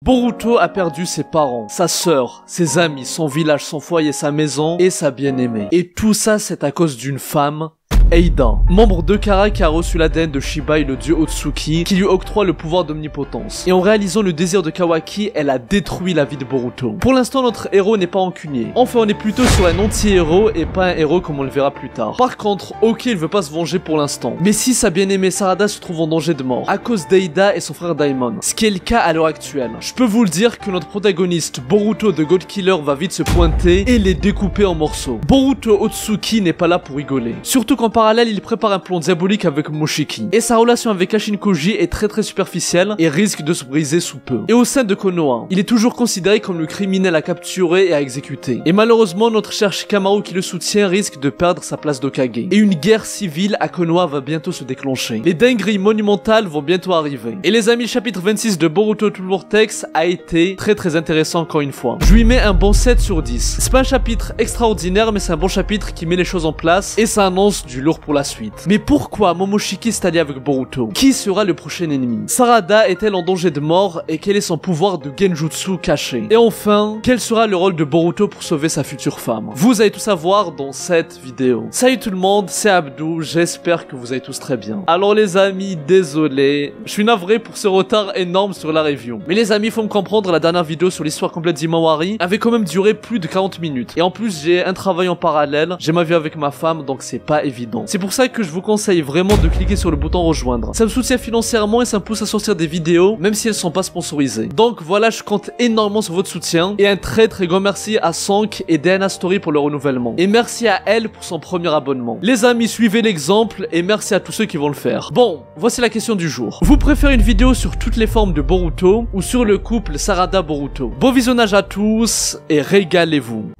Boruto a perdu ses parents, sa sœur, ses amis, son village, son foyer, sa maison et sa bien-aimée. Et tout ça c'est à cause d'une femme, Eida, membre de Kara qui a reçu l'ADN de Shibai, le dieu Otsuki, qui lui octroie le pouvoir d'omnipotence. Et en réalisant le désir de Kawaki, elle a détruit la vie de Boruto. Pour l'instant, notre héros n'est pas rancunier. Enfin, on est plutôt sur un anti-héros et pas un héros comme on le verra plus tard. Par contre, ok, il veut pas se venger pour l'instant. Mais si sa bien-aimée Sarada se trouve en danger de mort, à cause d'Eida et son frère Daimon, ce qui est le cas à l'heure actuelle, je peux vous le dire que notre protagoniste, Boruto de God Killer, va vite se pointer et les découper en morceaux. Boruto Otsuki n'est pas là pour rigoler. Surtout qu'en parallèle, il prépare un plan diabolique avec Moshiki. Et sa relation avec Kashin Koji est très superficielle et risque de se briser sous peu. Et au sein de Konoha, il est toujours considéré comme le criminel à capturer et à exécuter. Et malheureusement, notre cher Shikamaru qui le soutient risque de perdre sa place d'Okage. Et une guerre civile à Konoha va bientôt se déclencher. Les dingueries monumentales vont bientôt arriver. Et les amis, le chapitre 26 de Boruto Full Vortex a été très intéressant encore une fois. Je lui mets un bon 7 sur 10. C'est pas un chapitre extraordinaire, mais c'est un bon chapitre qui met les choses en place et ça annonce du lourd pour la suite. Mais pourquoi Momoshiki s'est allié avec Boruto? Qui sera le prochain ennemi? Sarada est-elle en danger de mort et quel est son pouvoir de genjutsu caché? Et enfin, quel sera le rôle de Boruto pour sauver sa future femme? Vous allez tout savoir dans cette vidéo. Salut tout le monde, c'est Abdou, j'espère que vous allez tous très bien. Alors les amis, désolé, je suis navré pour ce retard énorme sur la review. Mais les amis, faut me comprendre, la dernière vidéo sur l'histoire complète d'Himawari avait quand même duré plus de 40 minutes. Et en plus, j'ai un travail en parallèle, j'ai ma vie avec ma femme, donc c'est pas évident. C'est pour ça que je vous conseille vraiment de cliquer sur le bouton rejoindre. Ça me soutient financièrement et ça me pousse à sortir des vidéos, même si elles sont pas sponsorisées. Donc voilà, je compte énormément sur votre soutien. Et un très grand merci à Sank et DNA Story pour le renouvellement. Et merci à elle pour son premier abonnement. Les amis, suivez l'exemple et merci à tous ceux qui vont le faire. Bon, voici la question du jour. Vous préférez une vidéo sur toutes les formes de Boruto ou sur le couple Sarada-Boruto? Bon visionnage à tous et régalez-vous.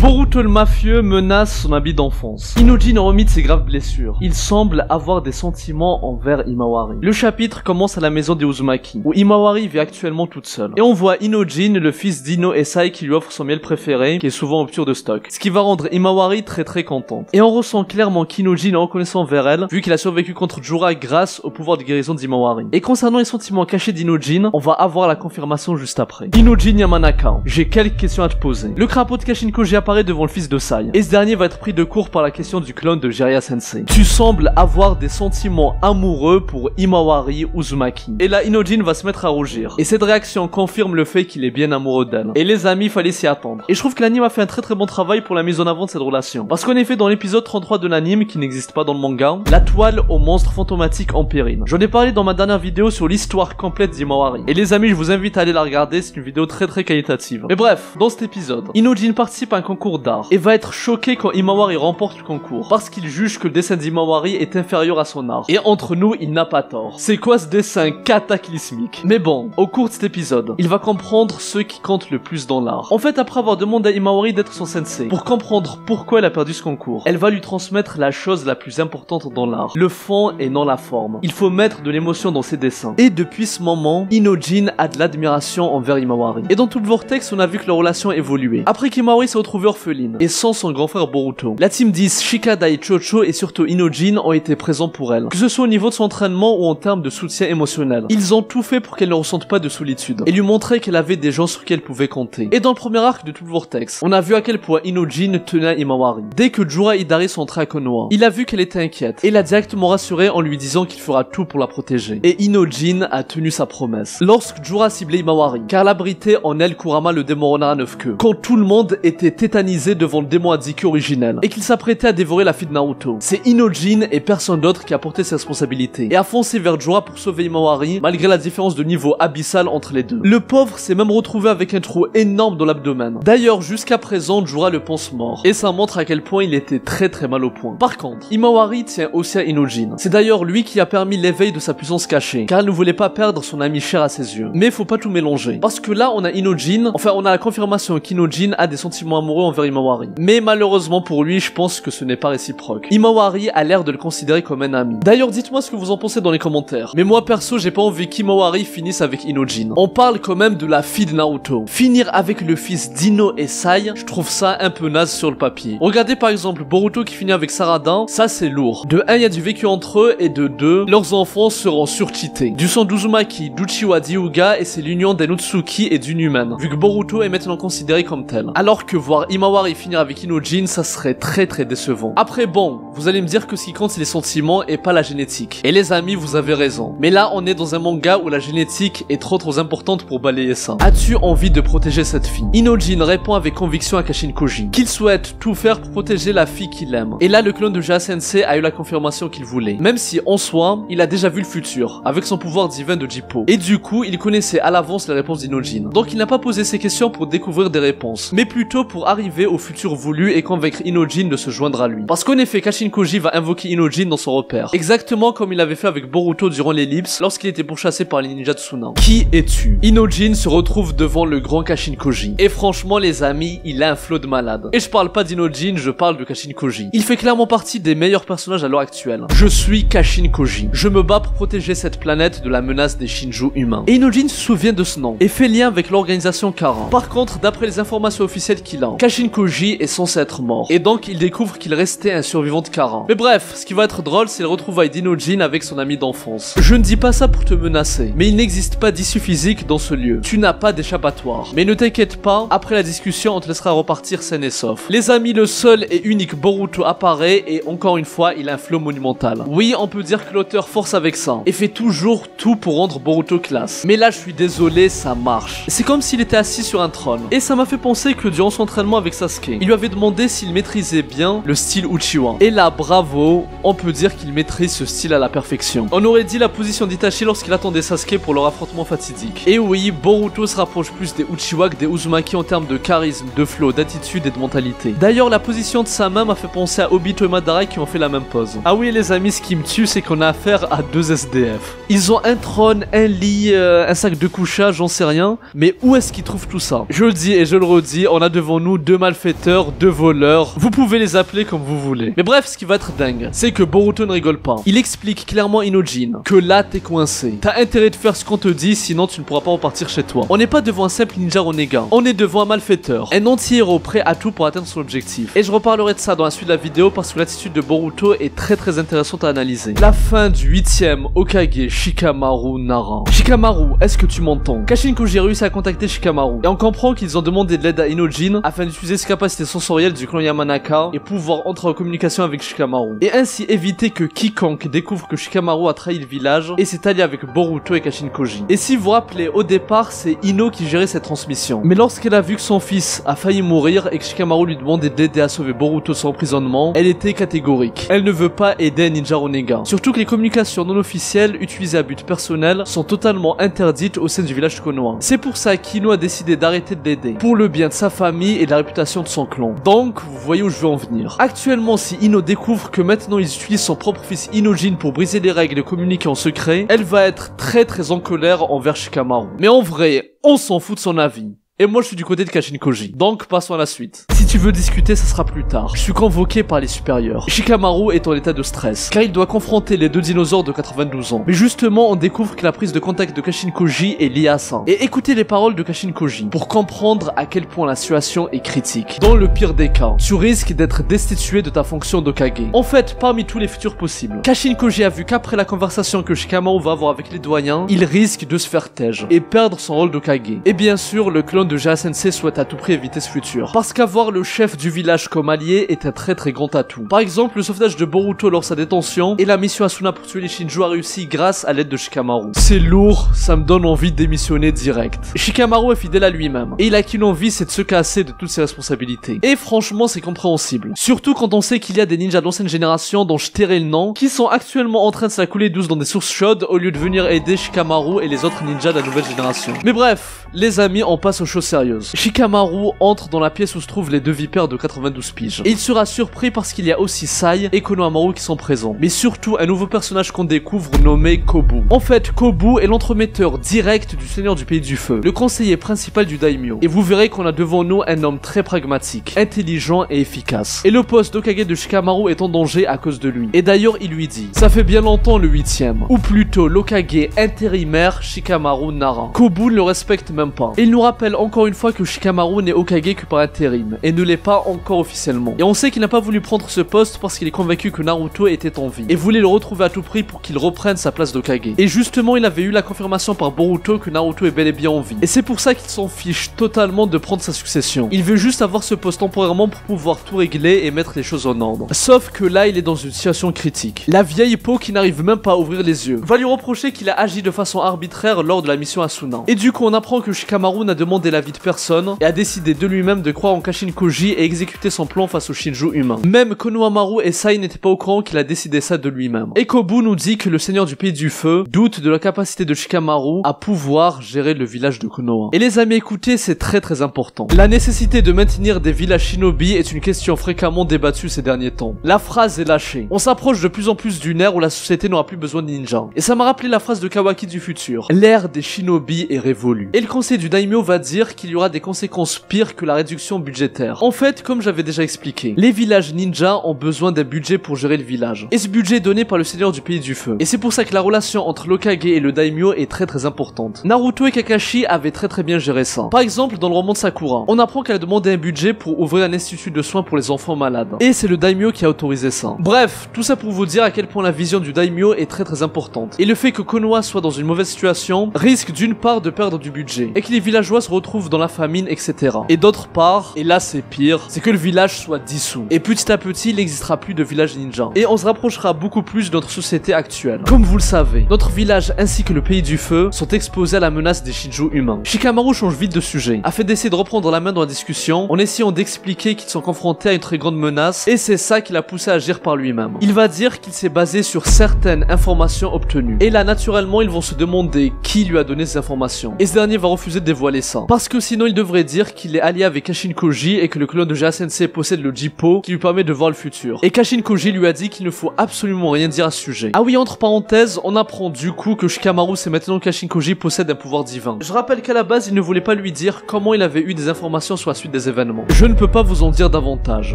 Boruto le mafieux menace son habit d'enfance. Inojin remis de ses graves blessures. Il semble avoir des sentiments envers Himawari. Le chapitre commence à la maison des Uzumaki, où Himawari vit actuellement toute seule. Et on voit Inojin, le fils d'Ino Esai, qui lui offre son miel préféré, qui est souvent en rupture de stock. Ce qui va rendre Himawari très contente. Et on ressent clairement qu'Inojin est reconnaissant envers elle, vu qu'il a survécu contre Jura grâce au pouvoir de guérison d'Himawari. Et concernant les sentiments cachés d'Inojin, on va avoir la confirmation juste après. Inojin Yamanaka, j'ai quelques questions à te poser. Le crapaud de Kashin Koji apparaît devant le fils de Sai. Et ce dernier va être pris de court par la question du clone de Jiraiya Sensei. Tu sembles avoir des sentiments amoureux pour Himawari Uzumaki. Et là, Inojin va se mettre à rougir. Et cette réaction confirme le fait qu'il est bien amoureux d'elle. Et les amis, fallait s'y attendre. Et je trouve que l'anime a fait un très bon travail pour la mise en avant de cette relation. Parce qu'en effet, dans l'épisode 33 de l'anime, qui n'existe pas dans le manga, la toile aux monstres fantomatiques en péril. J'en ai parlé dans ma dernière vidéo sur l'histoire complète d'Himawari. Et les amis, je vous invite à aller la regarder, c'est une vidéo très qualitative. Mais bref, dans cet épisode, Inojin participe à un concours d'art et va être choqué quand Himawari remporte le concours parce qu'il juge que le dessin d'Himawari est inférieur à son art. Et entre nous, il n'a pas tort. C'est quoi ce dessin cataclysmique? Mais bon, au cours de cet épisode, il va comprendre ce qui compte le plus dans l'art. En fait, après avoir demandé à Himawari d'être son sensei, pour comprendre pourquoi elle a perdu ce concours, elle va lui transmettre la chose la plus importante dans l'art, le fond et non la forme. Il faut mettre de l'émotion dans ses dessins. Et depuis ce moment, Inojin a de l'admiration envers Himawari. Et dans tout le vortex, on a vu que leur relation évoluait. Après qu'Himawari s'est retrouvée orpheline, et sans son grand frère Boruto, la team 10, Shikada et Chocho et surtout Inojin ont été présents pour elle, que ce soit au niveau de son entraînement ou en termes de soutien émotionnel. Ils ont tout fait pour qu'elle ne ressente pas de solitude, et lui montrer qu'elle avait des gens sur qui elle pouvait compter. Et dans le premier arc de tout le vortex, on a vu à quel point Inojin tenait à Himawari. Dès que Jura Hidari sont entrés à Konoha, il a vu qu'elle était inquiète, et l'a directement rassurée en lui disant qu'il fera tout pour la protéger. Et Inojin a tenu sa promesse. Lorsque Jura ciblait Himawari, car elle abritait en elle Kurama le démon renard à 9 queues, quand tout le monde était tétanisé devant le démon Hadziki originel, et qu'il s'apprêtait à dévorer la fille de Naruto, c'est Inojin et personne d'autre qui a porté ses responsabilités, et a foncé vers Jura pour sauver Himawari, malgré la différence de niveau abyssal entre les deux. Le pauvre s'est même retrouvé avec un trou énorme dans l'abdomen. D'ailleurs, jusqu'à présent, Jura le pense mort, et ça montre à quel point il était très mal au point. Par contre, Himawari tient aussi à Inojin. C'est d'ailleurs lui qui a permis l'éveil de sa puissance cachée, car elle ne voulait pas perdre son ami cher à ses yeux. Mais faut pas tout mélanger, parce que là, on a Inojin, enfin on a la confirmation qu'Inojin a des sentiments amoureux amoureux envers Himawari. Mais malheureusement pour lui, je pense que ce n'est pas réciproque. Himawari a l'air de le considérer comme un ami. D'ailleurs, dites-moi ce que vous en pensez dans les commentaires. Mais moi perso, j'ai pas envie qu'Himawari finisse avec Inojin. On parle quand même de la fille de Naruto. Finir avec le fils d'Ino et Sai, je trouve ça un peu naze sur le papier. Regardez par exemple Boruto qui finit avec Sarada, ça c'est lourd. De 1, il y a du vécu entre eux, et de 2, leurs enfants seront surcheatés. Du sang d'Uzumaki, d'Uchiwa d'Hyuga, et c'est l'union d'Enotsuki et d'une humaine, vu que Boruto est maintenant considéré comme tel. Alors que voir Himawari finir avec Inojin, ça serait très décevant. Après bon, vous allez me dire que ce qui compte c'est les sentiments et pas la génétique. Et les amis, vous avez raison. Mais là, on est dans un manga où la génétique est trop importante pour balayer ça. As-tu envie de protéger cette fille? Inojin répond avec conviction à Kashin Koji, qu'il souhaite tout faire pour protéger la fille qu'il aime. Et là, le clone de Jaa Sensei a eu la confirmation qu'il voulait. Même si, en soi, il a déjà vu le futur, avec son pouvoir divin de Jippo. Et du coup, il connaissait à l'avance les réponses d'Inojin. Donc il n'a pas posé ses questions pour découvrir des réponses, mais plutôt pour arriver au futur voulu et convaincre Inojin de se joindre à lui. Parce qu'en effet, Kashin Koji va invoquer Inojin dans son repère. Exactement comme il avait fait avec Boruto durant l'ellipse, lorsqu'il était pourchassé par les ninjas Tsuna. Qui es-tu? Inojin se retrouve devant le grand Kashin Koji. Et franchement les amis, il a un flow de malade. Et je parle pas d'Inojin, je parle de Kashin Koji. Il fait clairement partie des meilleurs personnages à l'heure actuelle. Je suis Kashin Koji. Je me bats pour protéger cette planète de la menace des Shinju humains. Et Inojin se souvient de ce nom et fait lien avec l'organisation Kara. Par contre, d'après les informations officielles qu'il a, Kashin Koji est censé être mort. Et donc il découvre qu'il restait un survivant de Kara. Mais bref, ce qui va être drôle, c'est le retrouvaille d'Inojin avec son ami d'enfance. Je ne dis pas ça pour te menacer, mais il n'existe pas d'issue physique dans ce lieu. Tu n'as pas d'échappatoire. Mais ne t'inquiète pas, après la discussion, on te laissera repartir sain et sauf. Les amis, le seul et unique Boruto apparaît et encore une fois, il a un flow monumental. Oui, on peut dire que l'auteur force avec ça et fait toujours tout pour rendre Boruto classe. Mais là, je suis désolé, ça marche. C'est comme s'il était assis sur un trône. Et ça m'a fait penser que durant son entraînement avec Sasuke, il lui avait demandé s'il maîtrisait bien le style Uchiwa. Et là, bravo, on peut dire qu'il maîtrise ce style à la perfection. On aurait dit la position d'Itachi lorsqu'il attendait Sasuke pour leur affrontement fatidique. Et oui, Boruto se rapproche plus des Uchiwa que des Uzumaki en termes de charisme, de flow, d'attitude et de mentalité. D'ailleurs, la position de sa main m'a fait penser à Obito et Madara qui ont fait la même pose. Ah oui les amis, ce qui me tue, c'est qu'on a affaire à deux SDF. Ils ont un trône, un lit, un sac de couchage, j'en sais rien. Mais où est-ce qu'ils trouvent tout ça? Je le dis et je le redis, on a devant nous deux malfaiteurs, deux voleurs. Vous pouvez les appeler comme vous voulez. Mais bref, ce qui va être dingue, c'est que Boruto ne rigole pas. Il explique clairement à Inojin que là t'es coincé. T'as intérêt de faire ce qu'on te dit, sinon tu ne pourras pas repartir chez toi. On n'est pas devant un simple ninja renégat, on est devant un malfaiteur, un anti-héros prêt à tout pour atteindre son objectif. Et je reparlerai de ça dans la suite de la vidéo parce que l'attitude de Boruto est très intéressante à analyser. La fin du 8ème Hokage Shikamaru Nara. Shikamaru, est-ce que tu m'entends? Kashin Koji a réussi à contacter Shikamaru et on comprend qu'ils ont demandé de l'aide à Inojin afin d'utiliser ses capacités sensorielles du clan Yamanaka et pouvoir entrer en communication avec Shikamaru et ainsi éviter que quiconque découvre que Shikamaru a trahi le village et s'est allié avec Boruto et Kashin Koji. Et si vous vous rappelez, au départ c'est Ino qui gérait cette transmission, mais lorsqu'elle a vu que son fils a failli mourir et que Shikamaru lui demandait d'aider à sauver Boruto de son emprisonnement, elle était catégorique. Elle ne veut pas aider un ninja renégat. Surtout que les communications non officielles utilisées à but personnel sont totalement interdites au sein du village Konoha. C'est pour ça qu'Ino a décidé d'arrêter de l'aider, pour le bien de sa famille et de la réputation de son clan. Donc, vous voyez où je veux en venir. Actuellement, si Ino découvre que maintenant ils utilisent son propre fils Inojin pour briser les règles et communiquer en secret, elle va être très en colère envers Shikamaru. Mais en vrai, on s'en fout de son avis. Et moi je suis du côté de Kashin Koji. Donc passons à la suite. Si tu veux discuter, ça sera plus tard. Je suis convoqué par les supérieurs. Shikamaru est en état de stress, car il doit confronter les deux dinosaures de 92 ans. Mais justement, on découvre que la prise de contact de Kashin Koji est liée à ça. Et écoutez les paroles de Kashin Koji pour comprendre à quel point la situation est critique. Dans le pire des cas, tu risques d'être destitué de ta fonction d'Hokage. En fait, parmi tous les futurs possibles, Kashin Koji a vu qu'après la conversation que Shikamaru va avoir avec les doyens, il risque de se faire tège et perdre son rôle d'Hokage. Et bien sûr, le clone de Jaa Sensei souhaite à tout prix éviter ce futur, parce qu'avoir le chef du village comme allié est un très grand atout. Par exemple, le sauvetage de Boruto lors de sa détention et la mission Asuna pour tuer les Shinju a réussi grâce à l'aide de Shikamaru. C'est lourd, ça me donne envie de démissionner direct. Shikamaru est fidèle à lui-même, et il a qu'une envie, c'est de se casser de toutes ses responsabilités. Et franchement, c'est compréhensible. Surtout quand on sait qu'il y a des ninjas d'ancienne génération dont je tairai le nom, qui sont actuellement en train de se la couler douce dans des sources chaudes au lieu de venir aider Shikamaru et les autres ninjas de la nouvelle génération. Mais bref, les amis, on passe au chose sérieuse. Shikamaru entre dans la pièce où se trouvent les deux vipères de 92 piges. Et il sera surpris parce qu'il y a aussi Sai et Konohamaru qui sont présents. Mais surtout un nouveau personnage qu'on découvre nommé Kobu. En fait, Kobu est l'entremetteur direct du Seigneur du Pays du Feu, le conseiller principal du daimyo. Et vous verrez qu'on a devant nous un homme très pragmatique, intelligent et efficace. Et le poste d'Hokage de Shikamaru est en danger à cause de lui. Et d'ailleurs, il lui dit: ça fait bien longtemps le 8ème, ou plutôt l'Hokage intérimaire Shikamaru Nara. Kobu ne le respecte même pas. Et il nous rappelle encore une fois que Shikamaru n'est Hokage que par intérim, et ne l'est pas encore officiellement. Et on sait qu'il n'a pas voulu prendre ce poste parce qu'il est convaincu que Naruto était en vie, et voulait le retrouver à tout prix pour qu'il reprenne sa place d'Hokage. Et justement, il avait eu la confirmation par Boruto que Naruto est bel et bien en vie. Et c'est pour ça qu'il s'en fiche totalement de prendre sa succession. Il veut juste avoir ce poste temporairement pour pouvoir tout régler et mettre les choses en ordre. Sauf que là, il est dans une situation critique. La vieille peau qui n'arrive même pas à ouvrir les yeux va lui reprocher qu'il a agi de façon arbitraire lors de la mission Asuna. Et du coup, on apprend que Shikamaru n'a demandé l'avis de personne et a décidé de lui-même de croire en Kashin Koji et exécuter son plan face aux Shinju humains. Même Konohamaru et Sai n'étaient pas au courant qu'il a décidé ça de lui-même. Et Kobu nous dit que le Seigneur du Pays du Feu doute de la capacité de Shikamaru à pouvoir gérer le village de Konoha. Et les amis, écoutez, c'est très important. La nécessité de maintenir des villages shinobi est une question fréquemment débattue ces derniers temps. La phrase est lâchée. On s'approche de plus en plus d'une ère où la société n'aura plus besoin de ninjas. Et ça m'a rappelé la phrase de Kawaki du futur: l'ère des shinobi est révolue. Et le conseil du daimyo va dire qu'il y aura des conséquences pires que la réduction budgétaire. En fait, comme j'avais déjà expliqué, les villages ninja ont besoin d'un budget pour gérer le village. Et ce budget est donné par le Seigneur du Pays du Feu. Et c'est pour ça que la relation entre l'Hokage et le daimyo est très importante. Naruto et Kakashi avaient très bien géré ça. Par exemple, dans le roman de Sakura, on apprend qu'elle a demandé un budget pour ouvrir un institut de soins pour les enfants malades. Et c'est le daimyo qui a autorisé ça. Bref, tout ça pour vous dire à quel point la vision du daimyo est très importante. Et le fait que Konoha soit dans une mauvaise situation risque d'une part de perdre du budget, et que les villageois se retrouvent dans la famine, etc. Et d'autre part, et là c'est pire, c'est que le village soit dissous. Et petit à petit, il n'existera plus de village ninja. Et on se rapprochera beaucoup plus de notre société actuelle. Comme vous le savez, notre village ainsi que le Pays du Feu sont exposés à la menace des Shinju humains. Shikamaru change vite de sujet, afin d'essayer de reprendre la main dans la discussion, en essayant d'expliquer qu'ils sont confrontés à une très grande menace, et c'est ça qui l'a poussé à agir par lui-même. Il va dire qu'il s'est basé sur certaines informations obtenues. Et là, naturellement, ils vont se demander qui lui a donné ces informations. Et ce dernier va refuser de dévoiler ça. Parce que sinon, il devrait dire qu'il est allié avec Kashin Koji et que le clone de Jiraiya Sensei possède le Jippo qui lui permet de voir le futur. Et Kashin Koji lui a dit qu'il ne faut absolument rien dire à ce sujet. Ah oui, entre parenthèses, on apprend du coup que Shikamaru sait maintenant que Kashin Koji possède un pouvoir divin. Je rappelle qu'à la base, il ne voulait pas lui dire comment il avait eu des informations sur la suite des événements. Je ne peux pas vous en dire davantage.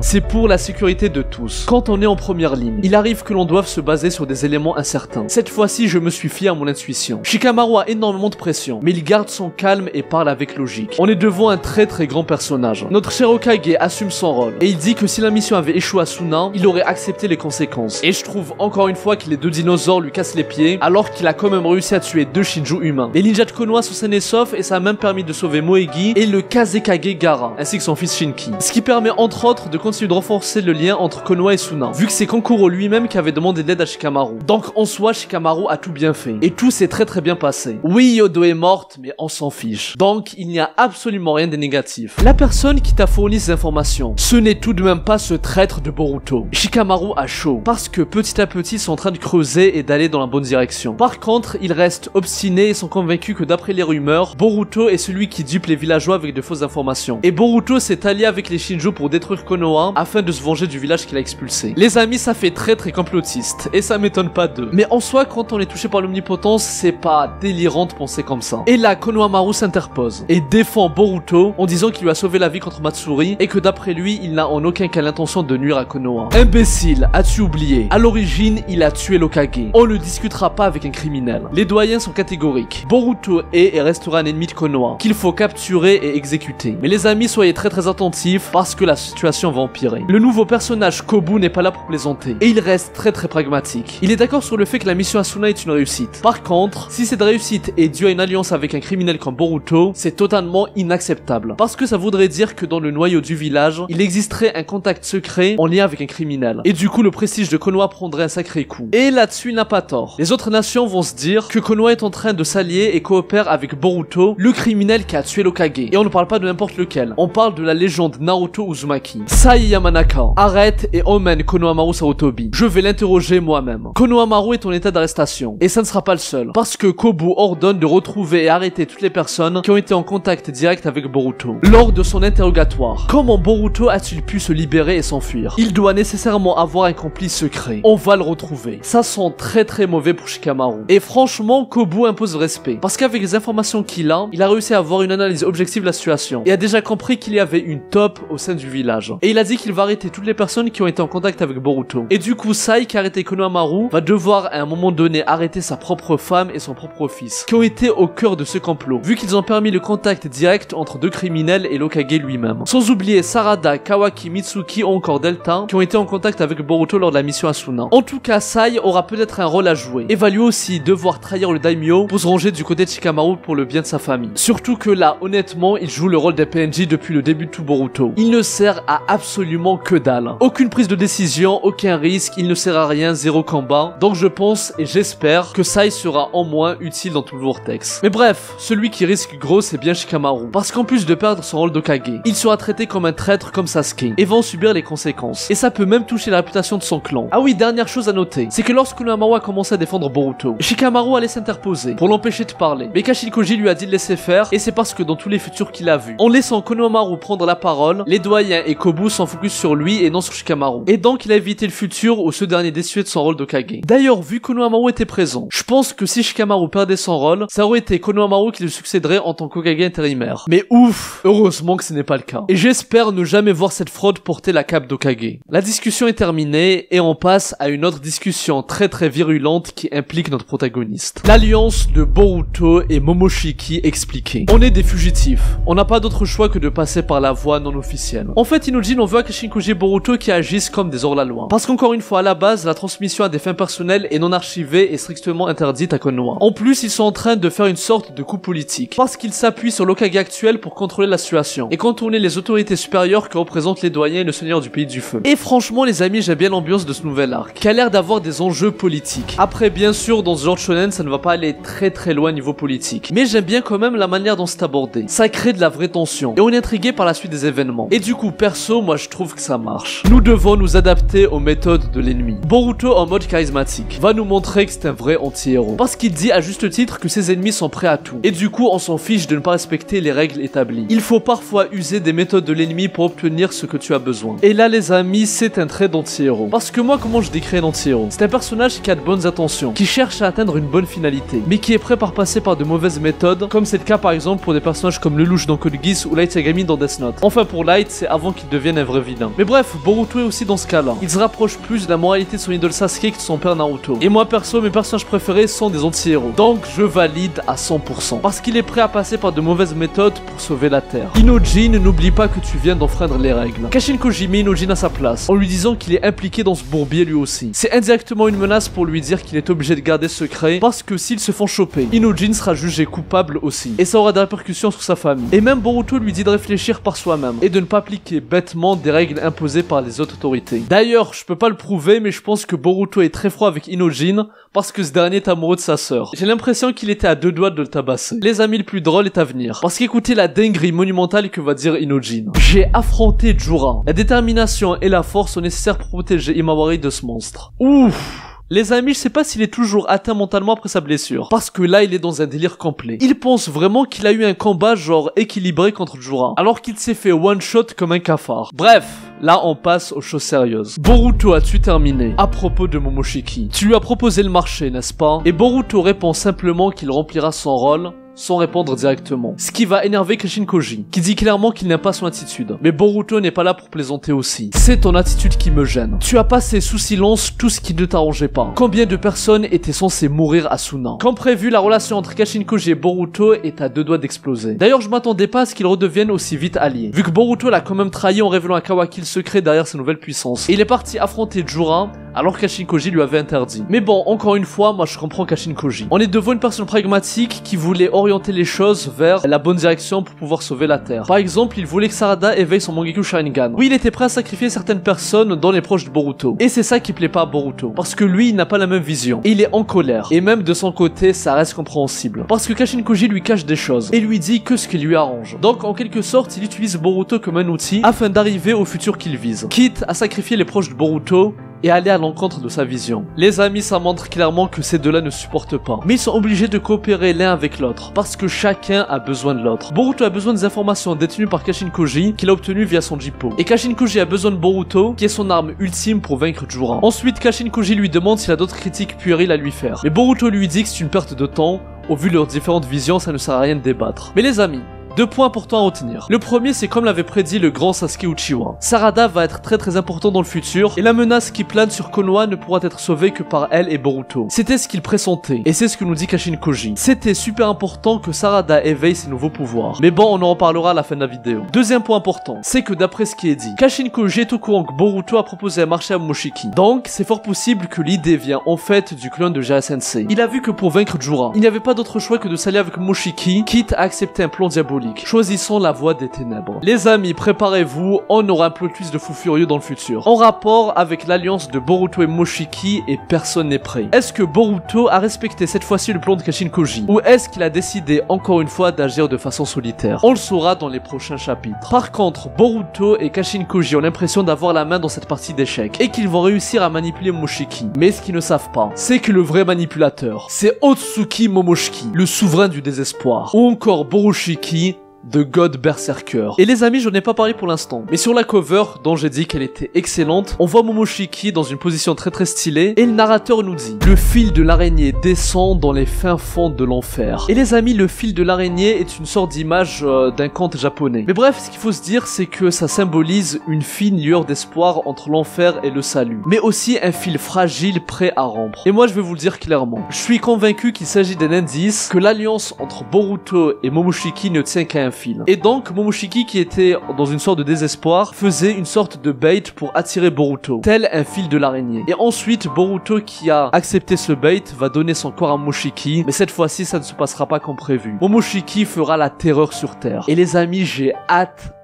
C'est pour la sécurité de tous. Quand on est en première ligne, il arrive que l'on doive se baser sur des éléments incertains. Cette fois-ci, je me suis fié à mon intuition. Shikamaru a énormément de pression, mais il garde son calme et parle avec logique. On est devant un très grand personnage. Notre cher Hokage assume son rôle, et il dit que si la mission avait échoué à Suna, il aurait accepté les conséquences. Et je trouve encore une fois que les deux dinosaures lui cassent les pieds, alors qu'il a quand même réussi à tuer deux Shinju humains. Les ninjas de Konoha sont sains et saufs, et ça a même permis de sauver Moegi et le Kazekage Gaara, ainsi que son fils Shinki. Ce qui permet entre autres de continuer de renforcer le lien entre Konoha et Suna, vu que c'est Kankuro lui-même qui avait demandé de l'aide à Shikamaru. Donc en soi, Shikamaru a tout bien fait. Et tout s'est très bien passé. Oui, Yodo est morte, mais on s'en fiche. Donc il n'y a absolument rien de négatif. La personne qui t'a fourni ces informations, ce n'est tout de même pas ce traître de Boruto. Shikamaru a chaud, parce que petit à petit ils sont en train de creuser et d'aller dans la bonne direction. Par contre, ils restent obstinés et sont convaincus que d'après les rumeurs, Boruto est celui qui dupe les villageois avec de fausses informations. Et Boruto s'est allié avec les Shinju pour détruire Konoha afin de se venger du village qu'il a expulsé. Les amis, ça fait très complotiste, et ça m'étonne pas d'eux. Mais en soi, quand on est touché par l'omnipotence, c'est pas délirant de penser comme ça. Et là, Konohamaru s'interpose et défend Boruto en disant qu'il lui a sauvé la vie contre Matsuri et que d'après lui, il n'a en aucun cas l'intention de nuire à Konoha. Imbécile, as-tu oublié? À l'origine, il a tué l'Hokage. On ne discutera pas avec un criminel. Les doyens sont catégoriques. Boruto est et restera un ennemi de Konoha, qu'il faut capturer et exécuter. Mais les amis, soyez très attentifs parce que la situation va empirer. Le nouveau personnage Kobu n'est pas là pour plaisanter et il reste très pragmatique. Il est d'accord sur le fait que la mission Asuna est une réussite. Par contre, si cette réussite est due à une alliance avec un criminel comme Boruto, c'est totalement inacceptable. Parce que ça voudrait dire que dans le noyau du village, il existerait un contact secret en lien avec un criminel. Et du coup, le prestige de Konoha prendrait un sacré coup. Et là-dessus, il n'a pas tort. Les autres nations vont se dire que Konoha est en train de s'allier et coopère avec Boruto, le criminel qui a tué l'Hokage. Et on ne parle pas de n'importe lequel. On parle de la légende Naruto Uzumaki. Sai Yamanaka, arrête et emmène Konohamaru Sarutobi. Je vais l'interroger moi-même. Konohamaru est en état d'arrestation. Et ça ne sera pas le seul. Parce que Kobu ordonne de retrouver et arrêter toutes les personnes qui ont été en contact contact direct avec Boruto. Lors de son interrogatoire, comment Boruto a-t-il pu se libérer et s'enfuir? Il doit nécessairement avoir un complice secret. On va le retrouver. Ça sent très mauvais pour Shikamaru. Et franchement, Kobu impose le respect. Parce qu'avec les informations qu'il a, il a réussi à avoir une analyse objective de la situation. Et a déjà compris qu'il y avait une top au sein du village. Et il a dit qu'il va arrêter toutes les personnes qui ont été en contact avec Boruto. Et du coup, Sai, qui a arrêté Konohamaru, va devoir à un moment donné arrêter sa propre femme et son propre fils, qui ont été au cœur de ce complot, vu qu'ils ont permis le contact direct entre deux criminels et l'Hokage lui-même. Sans oublier Sarada, Kawaki, Mitsuki ou encore Delta, qui ont été en contact avec Boruto lors de la mission Asuna. En tout cas, Sai aura peut-être un rôle à jouer, et va lui aussi devoir trahir le daimyo pour se ranger du côté de Shikamaru pour le bien de sa famille. Surtout que là, honnêtement, il joue le rôle des PNJ depuis le début de tout Boruto. Il ne sert à absolument que dalle. Aucune prise de décision, aucun risque, il ne sert à rien, zéro combat. Donc je pense et j'espère que Sai sera en moins utile dans tout le vortex. Mais bref, celui qui risque gros c'est bien Shikamaru. Parce qu'en plus de perdre son rôle d'Hokage, il sera traité comme un traître comme Sasuke et va en subir les conséquences. Et ça peut même toucher la réputation de son clan. Ah oui, dernière chose à noter, c'est que lorsque Konohamaru a commencé à défendre Boruto, Shikamaru allait s'interposer pour l'empêcher de parler. Mais Kashin Koji lui a dit de laisser faire et c'est parce que dans tous les futurs qu'il a vus, en laissant Konohamaru prendre la parole, les doyens et Kobu s'en focus sur lui et non sur Shikamaru. Et donc il a évité le futur où ce dernier déçu de son rôle d'Hokage. D'ailleurs, vu que Konohamaru était présent, je pense que si Shikamaru perdait son rôle, ça aurait été Konohamaru qui le succéderait en tant qu'Hokage intérimaire. Mais ouf, heureusement que ce n'est pas le cas. Et j'espère ne jamais voir cette fraude porter la cape d'Hokage. La discussion est terminée et on passe à une autre discussion très virulente qui implique notre protagoniste. L'alliance de Boruto et Momoshiki expliquée. On est des fugitifs. On n'a pas d'autre choix que de passer par la voie non officielle. En fait, Inojin, on veut à Kashin Koji et Boruto qui agissent comme des hors-la-loi. Parce qu'encore une fois, à la base, la transmission à des fins personnelles et non archivée est strictement interdite à Konoha. En plus, ils sont en train de faire une sorte de coup politique. Parce qu'ils s'appuient sur l'Hokage actuel pour contrôler la situation et contourner les autorités supérieures que représentent les doyens et le seigneur du pays du feu. Et franchement, les amis, j'aime bien l'ambiance de ce nouvel arc, qui a l'air d'avoir des enjeux politiques. Après, bien sûr, dans ce genre de shonen, ça ne va pas aller très loin niveau politique. Mais j'aime bien quand même la manière dont c'est abordé. Ça crée de la vraie tension. Et on est intrigué par la suite des événements. Et du coup, perso, moi je trouve que ça marche. Nous devons nous adapter aux méthodes de l'ennemi. Boruto en mode charismatique va nous montrer que c'est un vrai anti-héros. Parce qu'il dit à juste titre que ses ennemis sont prêts à tout. Et du coup, on s'en fiche de ne pas respecter les règles établies. Il faut parfois user des méthodes de l'ennemi pour obtenir ce que tu as besoin. Et là, les amis, c'est un trait d'anti-héros. Parce que moi, comment je décris un anti-héros? C'est un personnage qui a de bonnes intentions, qui cherche à atteindre une bonne finalité, mais qui est prêt par passer par de mauvaises méthodes, comme c'est le cas par exemple pour des personnages comme Lelouch dans Code Geass ou Light Yagami dans Death Note. Enfin pour Light, c'est avant qu'il devienne un vrai vilain. Mais bref, Boruto est aussi dans ce cas-là. Il se rapproche plus de la moralité de son idole Sasuke que de son père Naruto. Et moi perso, mes personnages préférés sont des anti-héros. Donc je valide à 100%. Parce qu'il est prêt à passer par de mauvaises méthodes pour sauver la terre. Inojin, n'oublie pas que tu viens d'enfreindre les règles. Kashin Koji met Inojin à sa place, en lui disant qu'il est impliqué dans ce bourbier lui aussi. C'est indirectement une menace pour lui dire qu'il est obligé de garder secret, parce que s'ils se font choper, Inojin sera jugé coupable aussi. Et ça aura des répercussions sur sa famille. Et même Boruto lui dit de réfléchir par soi-même, et de ne pas appliquer bêtement des règles imposées par les autres autorités. D'ailleurs, je peux pas le prouver, mais je pense que Boruto est très froid avec Inojin, parce que ce dernier est amoureux de sa sœur. J'ai l'impression qu'il était à deux doigts de le tabasser. Les amis, le plus drôle est à venir. Parce qu'écoutez la dinguerie monumentale que va dire Inojin. J'ai affronté Jura. La détermination et la force sont nécessaires pour protéger Imawari de ce monstre. Ouf! Les amis, je sais pas s'il est toujours atteint mentalement après sa blessure, parce que là il est dans un délire complet. Il pense vraiment qu'il a eu un combat genre équilibré contre Jura, alors qu'il s'est fait one shot comme un cafard. Bref, là on passe aux choses sérieuses. Boruto, as-tu terminé? À propos de Momoshiki, tu lui as proposé le marché, n'est-ce pas? Et Boruto répond simplement qu'il remplira son rôle sans répondre directement. Ce qui va énerver Kashin Koji, qui dit clairement qu'il n'aime pas son attitude. Mais Boruto n'est pas là pour plaisanter aussi. C'est ton attitude qui me gêne. Tu as passé sous silence tout ce qui ne t'arrangeait pas. Combien de personnes étaient censées mourir à Suna? Comme prévu, la relation entre Kashin Koji et Boruto est à deux doigts d'exploser. D'ailleurs, je m'attendais pas à ce qu'ils redeviennent aussi vite alliés, vu que Boruto l'a quand même trahi en révélant à Kawaki le secret derrière sa nouvelle puissance. Et il est parti affronter Jura, alors que Kashin Koji lui avait interdit. Mais bon, encore une fois, moi je comprends Kashin Koji. On est devant une personne pragmatique qui voulait orienter les choses vers la bonne direction pour pouvoir sauver la Terre. Par exemple, il voulait que Sarada éveille son Mangekyou Sharingan. Oui, il était prêt à sacrifier certaines personnes dans les proches de Boruto. Et c'est ça qui plaît pas à Boruto, parce que lui, il n'a pas la même vision. Et il est en colère. Et même de son côté, ça reste compréhensible. Parce que Kashin Koji lui cache des choses, et lui dit que ce qui lui arrange. Donc, en quelque sorte, il utilise Boruto comme un outil, afin d'arriver au futur qu'il vise. Quitte à sacrifier les proches de Boruto, et aller à l'encontre de sa vision. Les amis, ça montre clairement que ces deux-là ne supportent pas. Mais ils sont obligés de coopérer l'un avec l'autre, parce que chacun a besoin de l'autre. Boruto a besoin des informations détenues par Kashin Koji, qu'il a obtenues via son Jippo. Et Kashin Koji a besoin de Boruto, qui est son arme ultime pour vaincre Jura. Ensuite, Kashin Koji lui demande s'il a d'autres critiques puériles à lui faire. Mais Boruto lui dit que c'est une perte de temps. Au vu de leurs différentes visions, ça ne sert à rien de débattre. Mais les amis, deux points importants à retenir. Le premier, c'est comme l'avait prédit le grand Sasuke Uchiwa. Sarada va être très important dans le futur, et la menace qui plane sur Konoha ne pourra être sauvée que par elle et Boruto. C'était ce qu'il pressentait, et c'est ce que nous dit Kashin Koji. C'était super important que Sarada éveille ses nouveaux pouvoirs. Mais bon, on en reparlera à la fin de la vidéo. Deuxième point important, c'est que d'après ce qui est dit, Kashin Koji est au courant que Boruto a proposé un marché à Momoshiki. Donc, c'est fort possible que l'idée vient en fait du clone de Jiraiya Sensei. Il a vu que pour vaincre Jura, il n'y avait pas d'autre choix que de s'allier avec Momoshiki, quitte à accepter un plan diabolique. Choisissons la voie des ténèbres. Les amis, préparez-vous, on aura un plot twist de fou furieux dans le futur. En rapport avec l'alliance de Boruto et Momoshiki, et personne n'est prêt. Est-ce que Boruto a respecté cette fois-ci le plan de Kashin Koji? Ou est-ce qu'il a décidé encore une fois d'agir de façon solitaire? On le saura dans les prochains chapitres. Par contre, Boruto et Kashin Koji ont l'impression d'avoir la main dans cette partie d'échecs, et qu'ils vont réussir à manipuler Momoshiki. Mais ce qu'ils ne savent pas, c'est que le vrai manipulateur, c'est Otsuki Momoshiki, le souverain du désespoir. Ou encore Borushiki, The God Berserker. Et les amis, je n'en ai pas parlé pour l'instant, mais sur la cover, dont j'ai dit qu'elle était excellente, on voit Momoshiki dans une position très stylée, et le narrateur nous dit: le fil de l'araignée descend dans les fins fonds de l'enfer. Et les amis, le fil de l'araignée est une sorte d'image d'un conte japonais. Mais bref, ce qu'il faut se dire, c'est que ça symbolise une fine lueur d'espoir entre l'enfer et le salut, mais aussi un fil fragile prêt à rompre. Et moi, je vais vous le dire clairement, je suis convaincu qu'il s'agit d'un indice, que l'alliance entre Boruto et Momoshiki ne tient qu'à un fil. Et donc Momoshiki, qui était dans une sorte de désespoir, faisait une sorte de bait pour attirer Boruto, tel un fil de l'araignée. Et ensuite Boruto, qui a accepté ce bait, va donner son corps à Momoshiki, mais cette fois-ci ça ne se passera pas comme prévu. Momoshiki fera la terreur sur terre. Et les amis, j'ai hâte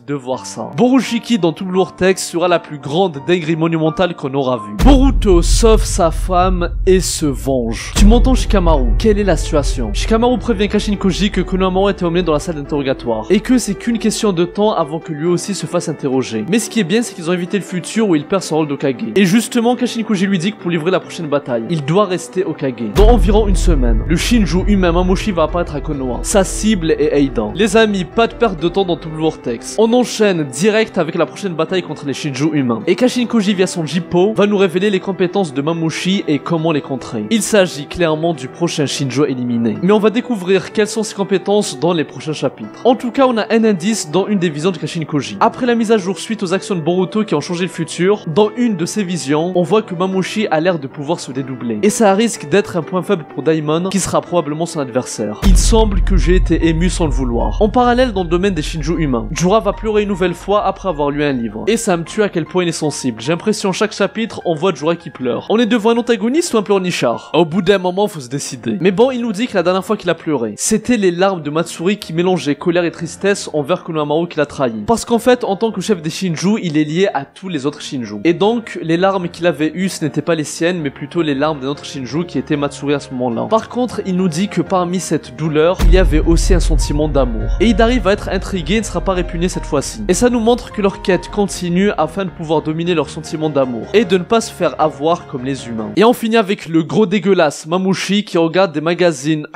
de voir ça. Borushiki dans tout le Vortex sera la plus grande dinguerie monumentale qu'on aura vue. Boruto sauve sa femme et se venge. Tu m'entends, Shikamaru? Quelle est la situation? Shikamaru prévient Kashin Koji que Konohamaru était emmené dans la salle d'interrogatoire, et que c'est qu'une question de temps avant que lui aussi se fasse interroger. Mais ce qui est bien, c'est qu'ils ont évité le futur où il perd son rôle d'Okage. Et justement, Kashin Koji lui dit que pour livrer la prochaine bataille, il doit rester Okage. Dans environ une semaine, le Shinju humain Mamoshi va apparaître à Konoha. Sa cible est Eida. Les amis, pas de perte de temps dans tout le Vortex. On enchaîne direct avec la prochaine bataille contre les Shinju humains. Et Kashin Koji via son Jippo va nous révéler les compétences de Mamushi et comment les contrer. Il s'agit clairement du prochain Shinju éliminé. Mais on va découvrir quelles sont ses compétences dans les prochains chapitres. En tout cas, on a un indice dans une des visions de Kashin Koji. Après la mise à jour suite aux actions de Boruto qui ont changé le futur, dans une de ses visions, on voit que Mamushi a l'air de pouvoir se dédoubler. Et ça risque d'être un point faible pour Daimon, qui sera probablement son adversaire. Il semble que j'ai été ému sans le vouloir. En parallèle, dans le domaine des Shinju humains, Jura va pleurer une nouvelle fois après avoir lu un livre. Et ça me tue à quel point il est sensible. J'ai l'impression chaque chapitre, on voit Jura qui pleure. On est devant un antagoniste ou un pleurnichard? Au bout d'un moment, faut se décider. Mais bon, il nous dit que la dernière fois qu'il a pleuré, c'était les larmes de Matsuri qui mélangeaient colère et tristesse envers Konohamaru qui l'a trahi. Parce qu'en fait, en tant que chef des Shinju, il est lié à tous les autres Shinju. Et donc, les larmes qu'il avait eues, ce n'étaient pas les siennes, mais plutôt les larmes d'un autre Shinju qui était Matsuri à ce moment-là. Par contre, il nous dit que parmi cette douleur, il y avait aussi un sentiment d'amour. Et Hidari va être intrigué et ne sera pas répugné cette fois-ci. Et ça nous montre que leur quête continue afin de pouvoir dominer leur sentiment d'amour et de ne pas se faire avoir comme les humains. Et on finit avec le gros dégueulasse Mamushi qui regarde des magazines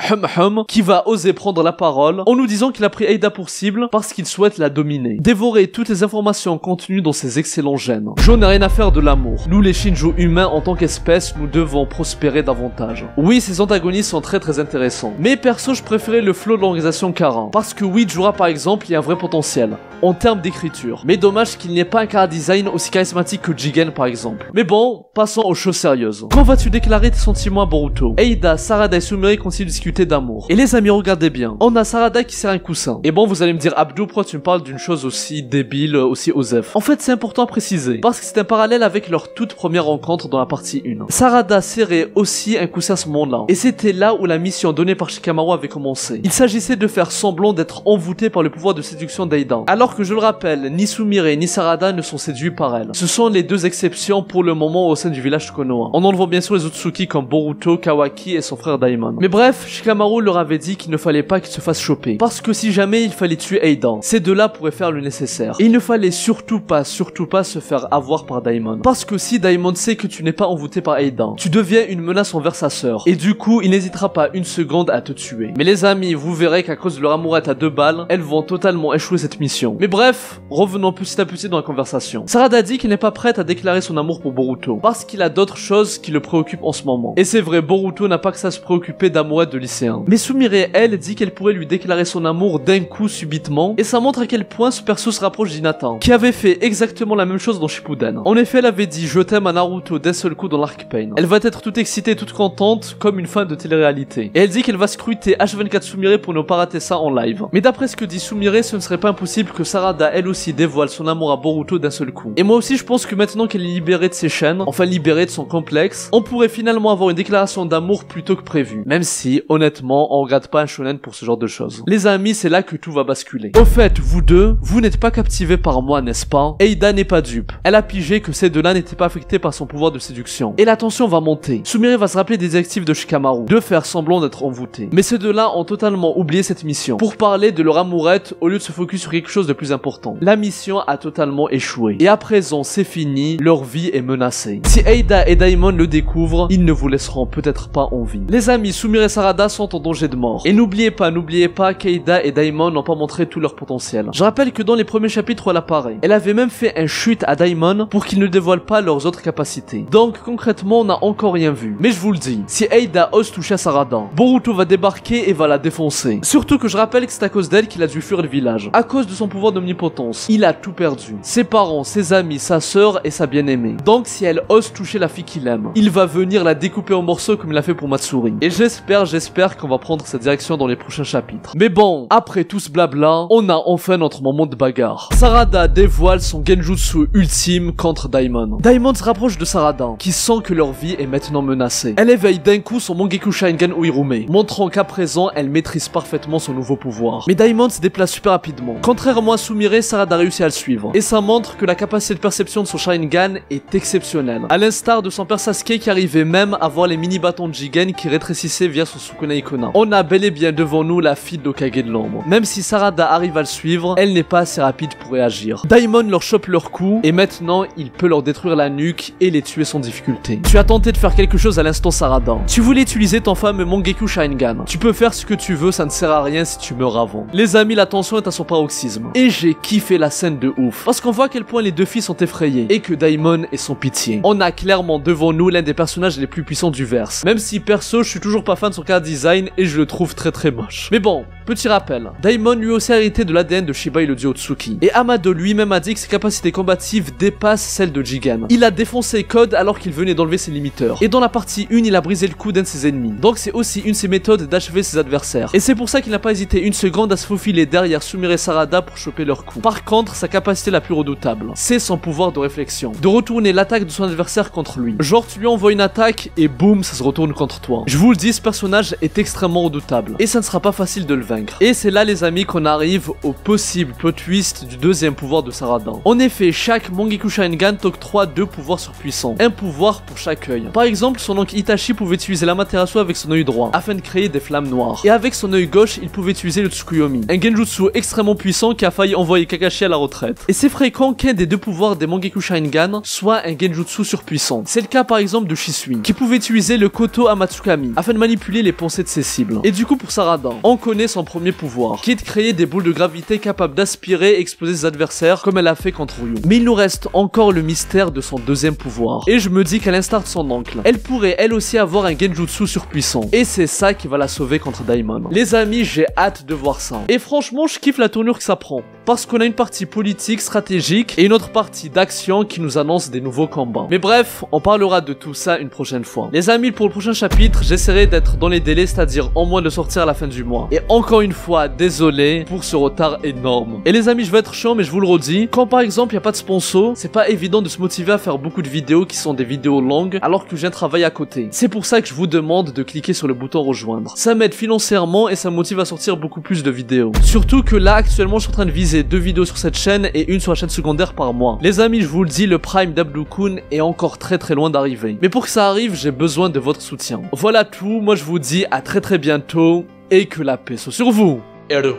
qui va oser prendre la parole en nous disant qu'il a pris Eida pour cible parce qu'il souhaite la dominer. Dévorer toutes les informations contenues dans ces excellents gènes. Je n'ai rien à faire de l'amour. Nous les Shinju humains en tant qu'espèce, nous devons prospérer davantage. Oui, ces antagonistes sont très intéressants. Mais perso, je préférais le flow de l'organisation Kara. Parce que oui, Jura par exemple, il y a un vrai potentiel en termes d'écriture. Mais dommage qu'il n'y ait pas un chara design aussi charismatique que Jigen par exemple. Mais bon, passons aux choses sérieuses. Quand vas-tu déclarer tes sentiments à Boruto? Eida, Sarada et Sumire continuent de discuter d'amour. Et les amis, regardez bien. On a Sarada qui sert un coussin. Et bon, vous allez me dire, Abdou, pourquoi tu me parles d'une chose aussi débile, aussi osef? En fait, c'est important à préciser, parce que c'est un parallèle avec leur toute première rencontre dans la partie 1. Sarada serrait aussi un coussin à ce moment-là. Et c'était là où la mission donnée par Shikamaru avait commencé. Il s'agissait de faire semblant d'être envoûté par le pouvoir de séduction d'Eida. bien. Alors que je le rappelle, ni Sumire ni Sarada ne sont séduits par elle. Ce sont les deux exceptions pour le moment au sein du village Konoha. En enlevant bien sûr les Otsutsuki comme Boruto, Kawaki et son frère Daimon. Mais bref, Shikamaru leur avait dit qu'il ne fallait pas qu'ils se fassent choper. Parce que si jamais il fallait tuer Eidan, ces deux-là pourraient faire le nécessaire. Et il ne fallait surtout pas se faire avoir par Daimon. Parce que si Daimon sait que tu n'es pas envoûté par Eidan, tu deviens une menace envers sa sœur. Et du coup, il n'hésitera pas une seconde à te tuer. Mais les amis, vous verrez qu'à cause de leur amourette à 2 balles, elles vont totalement échouer cette mission. Mais bref, revenons petit à petit dans la conversation. Sarada dit qu'elle n'est pas prête à déclarer son amour pour Boruto. Parce qu'il a d'autres choses qui le préoccupent en ce moment. Et c'est vrai, Boruto n'a pas que ça à se préoccuper d'amourette de lycéen. Mais Sumire, elle, dit qu'elle pourrait lui déclarer son amour d'un coup subitement. Et ça montre à quel point ce perso se rapproche d'Hinata, qui avait fait exactement la même chose dans Shippuden. En effet, elle avait dit « Je t'aime » à Naruto d'un seul coup dans l'arc Pain. Elle va être toute excitée, toute contente, comme une fan de télé-réalité. Et elle dit qu'elle va scruter H24 Sumire pour ne pas rater ça en live. Mais d'après ce que dit Sumire, ce ne serait pas impossible que Sarada, elle aussi, dévoile son amour à Boruto d'un seul coup. Et moi aussi, je pense que maintenant qu'elle est libérée de ses chaînes, enfin libérée de son complexe, on pourrait finalement avoir une déclaration d'amour plutôt que prévu. Même si, honnêtement, on regarde pas un shonen pour ce genre de choses. Les amis, c'est là que tout va basculer. Au fait, vous deux, vous n'êtes pas captivés par moi, n'est-ce pas? Eida n'est pas dupe. Elle a pigé que ces deux-là n'étaient pas affectés par son pouvoir de séduction. Et la tension va monter. Sumire va se rappeler des directives de Shikamaru, de faire semblant d'être envoûté. Mais ces deux-là ont totalement oublié cette mission, pour parler de leur amourette au lieu de se focus sur quelque chose de plus important. La mission a totalement échoué. Et à présent, c'est fini, leur vie est menacée. Si Eida et Daimon le découvrent, ils ne vous laisseront peut-être pas en vie. Les amis, Sumire et Sarada sont en danger de mort. Et n'oubliez pas qu'Eida et Daimon n'ont pas montré tout leur potentiel. Je rappelle que dans les premiers chapitres où elle apparaît, elle avait même fait un chute à Daimon pour qu'il ne dévoile pas leurs autres capacités. Donc concrètement, on n'a encore rien vu. Mais je vous le dis, si Eida ose toucher à Sarada, Boruto va débarquer et va la défoncer. Surtout que je rappelle que c'est à cause d'elle qu'il a dû fuir le village. À cause de son pouvoir d'omnipotence, il a tout perdu. Ses parents, ses amis, sa sœur et sa bien-aimée. Donc si elle ose toucher la fille qu'il aime, il va venir la découper en morceaux comme il l'a fait pour Matsuri. Et j'espère qu'on va prendre cette direction dans les prochains chapitres. Mais bon, après tout ce blabla, on a enfin notre moment de bagarre. Sarada dévoile son genjutsu ultime contre Daimon. Daimon se rapproche de Sarada, qui sent que leur vie est maintenant menacée. Elle éveille d'un coup son Mangekyou Sharingan Uirume, montrant qu'à présent, elle maîtrise parfaitement son nouveau pouvoir. Mais Daimon se déplace super rapidement. Contrairement à Sumire, Sarada réussit à le suivre. Et ça montre que la capacité de perception de son Sharingan est exceptionnelle. À l'instar de son père Sasuke qui arrivait même à voir les mini-bâtons de Jigen qui rétrécissaient via son Sukuna Ikona. On a bel et bien devant nous la fille d'Okage de l'ombre. Même si Sarada arrive à le suivre, elle n'est pas assez rapide pour réagir. Daimon leur chope leur coup et maintenant il peut leur détruire la nuque et les tuer sans difficulté. Tu as tenté de faire quelque chose à l'instant Sarada. Tu voulais utiliser ton fameux Mangekyou Sharingan. Tu peux faire ce que tu veux, ça ne sert à rien si tu meurs avant. Les amis, la tension est à son paroxysme. Et j'ai kiffé la scène de ouf. Parce qu'on voit à quel point les deux filles sont effrayées et que Daimon est sans pitié. On a clairement devant nous l'un des personnages les plus puissants du verse. Même si perso je suis toujours pas fan de son car design et je le trouve très moche. Mais bon, petit rappel, Daimon lui aussi a hérité de l'ADN de Shiba et le dieu Otsuki. Et Amado lui-même a dit que ses capacités combatives dépassent celles de Jigen. Il a défoncé Code alors qu'il venait d'enlever ses limiteurs. Et dans la partie 1, il a brisé le cou d'un de ses ennemis. Donc c'est aussi une de ses méthodes d'achever ses adversaires. Et c'est pour ça qu'il n'a pas hésité une seconde à se faufiler derrière Sumire et Sarada pour choper leur coup. Par contre, sa capacité la plus redoutable, c'est son pouvoir de réflexion. De retourner l'attaque de son adversaire contre lui. Genre tu lui envoies une attaque et boum, ça se retourne contre toi. Je vous le dis, ce personnage est extrêmement redoutable. Et ça ne sera pas facile de le vaincre. Et c'est là les amis qu'on arrive au possible plot twist du deuxième pouvoir de Sarada. En effet, chaque Mangekyou Sharingan t'octroie 2 pouvoirs surpuissants. Un pouvoir pour chaque œil. Par exemple, son oncle Itachi pouvait utiliser l'Amaterasu avec son œil droit, afin de créer des flammes noires. Et avec son œil gauche, il pouvait utiliser le Tsukuyomi, un genjutsu extrêmement puissant qui a failli envoyer Kakashi à la retraite. Et c'est fréquent qu'un des 2 pouvoirs des Mangekyou Sharingan soit un genjutsu surpuissant. C'est le cas par exemple de Shisui, qui pouvait utiliser le Koto Amatsukami, afin de manipuler les pensées de ses cibles. Et du coup pour Sarada, on connaît son premier pouvoir, qui est de créer des boules de gravité capables d'aspirer et exploser ses adversaires, comme elle a fait contre Ryu. Mais il nous reste encore le mystère de son deuxième pouvoir. Et je me dis qu'à l'instar de son oncle, elle pourrait elle aussi avoir un genjutsu surpuissant. Et c'est ça qui va la sauver contre Daimon. Les amis, j'ai hâte de voir ça. Et franchement, je kiffe la tournure que ça prend. Parce qu'on a une partie politique, stratégique, et une autre partie d'action qui nous annonce des nouveaux combats. Mais bref, on parlera de tout ça une prochaine fois. Les amis, pour le prochain chapitre, j'essaierai d'être dans les délais, c'est-à-dire en moins de sortir à la fin du mois. Et encore une fois, désolé pour ce retard énorme. Et les amis, je vais être chiant, mais je vous le redis, quand par exemple il n'y a pas de sponsor, c'est pas évident de se motiver à faire beaucoup de vidéos qui sont des vidéos longues, alors que j'ai un travail à côté. C'est pour ça que je vous demande de cliquer sur le bouton rejoindre. Ça m'aide financièrement et ça me motive à sortir beaucoup plus de vidéos. Surtout que là, actuellement, je suis en train de viser réaliser 2 vidéos sur cette chaîne et une sur la chaîne secondaire par mois. Les amis, je vous le dis, le prime d'Abdou-kun est encore très loin d'arriver. Mais pour que ça arrive, j'ai besoin de votre soutien. Voilà tout, moi je vous dis à très bientôt et que la paix soit sur vous. Eru,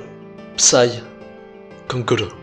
Psy, Konkuru.